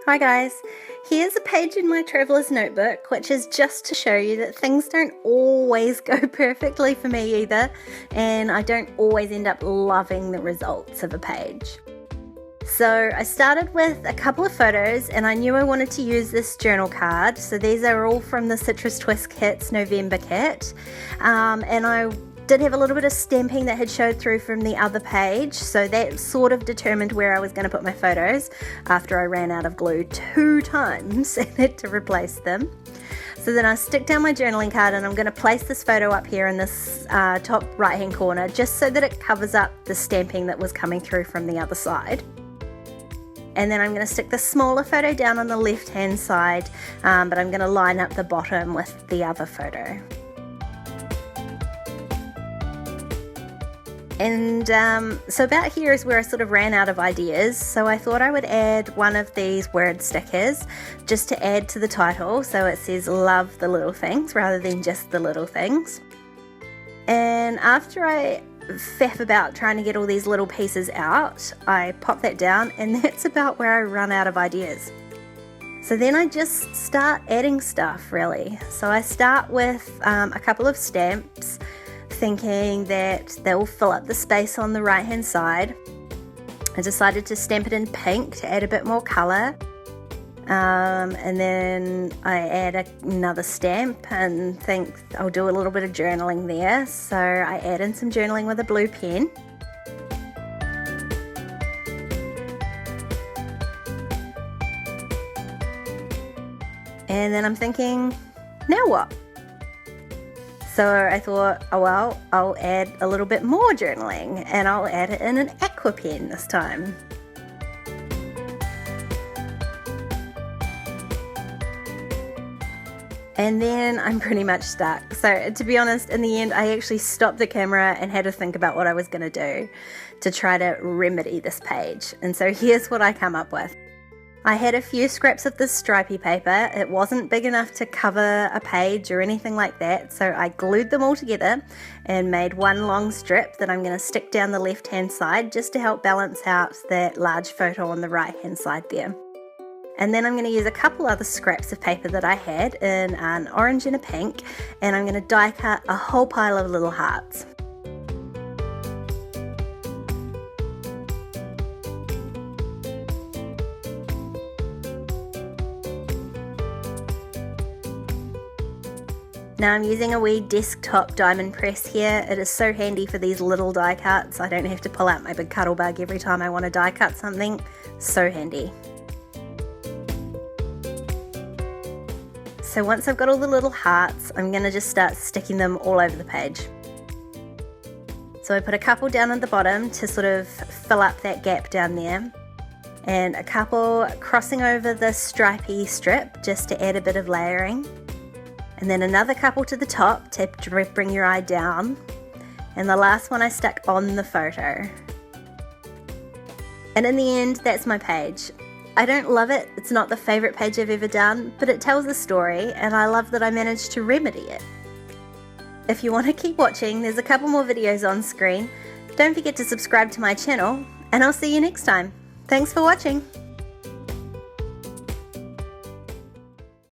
Hi guys, here's a page in my traveler's notebook which is just to show you that things don't always go perfectly for me either, and I don't always end up loving the results of a page. So I started with a couple of photos and I knew I wanted to use this journal card. So these are all from the Citrus Twist Kit's November kit, and I did have a little bit of stamping that had showed through from the other page, so that sort of determined where I was going to put my photos after I ran out of glue 2 times and had to replace them. So then I stick down my journaling card and I'm going to place this photo up here in this top right hand corner just so that it covers up the stamping that was coming through from the other side. And then I'm going to stick the smaller photo down on the left hand side, but I'm going to line up the bottom with the other photo. And so about here is where I sort of ran out of ideas, so I thought I would add one of these word stickers just to add to the title, so it says love the little things rather than just the little things. And after I faff about trying to get all these little pieces out, I pop that down, and that's about where I run out of ideas. So then I just start adding stuff really. So I start with a couple of stamps, thinking that they will fill up the space on the right hand side. I decided to stamp it in pink to add a bit more colour, and then I add another stamp and think I'll do a little bit of journaling there, so I add in some journaling with a blue pen. And then I'm thinking, now what? So I thought, oh well, I'll add a little bit more journaling, and I'll add it in an aqua pen this time. And then I'm pretty much stuck. So to be honest, in the end, I actually stopped the camera and had to think about what I was going to do to try to remedy this page. And so here's what I come up with. I had a few scraps of this stripy paper. It wasn't big enough to cover a page or anything like that, so I glued them all together and made one long strip that I'm going to stick down the left hand side just to help balance out that large photo on the right hand side there. And then I'm going to use a couple other scraps of paper that I had in an orange and a pink, and I'm going to die cut a whole pile of little hearts. Now I'm using a wee desktop diamond press here. It is so handy for these little die cuts. I don't have to pull out my big Cuttlebug every time I want to die cut something. So handy. So once I've got all the little hearts, I'm going to just start sticking them all over the page. So I put a couple down at the bottom to sort of fill up that gap down there, and a couple crossing over the stripy strip just to add a bit of layering. And then another couple to the top to bring your eye down, and the last one I stuck on the photo. And in the end, that's my page. I don't love it, it's not the favourite page I've ever done, but it tells a story and I love that I managed to remedy it. If you want to keep watching, there's a couple more videos on screen. Don't forget to subscribe to my channel, and I'll see you next time. Thanks for watching.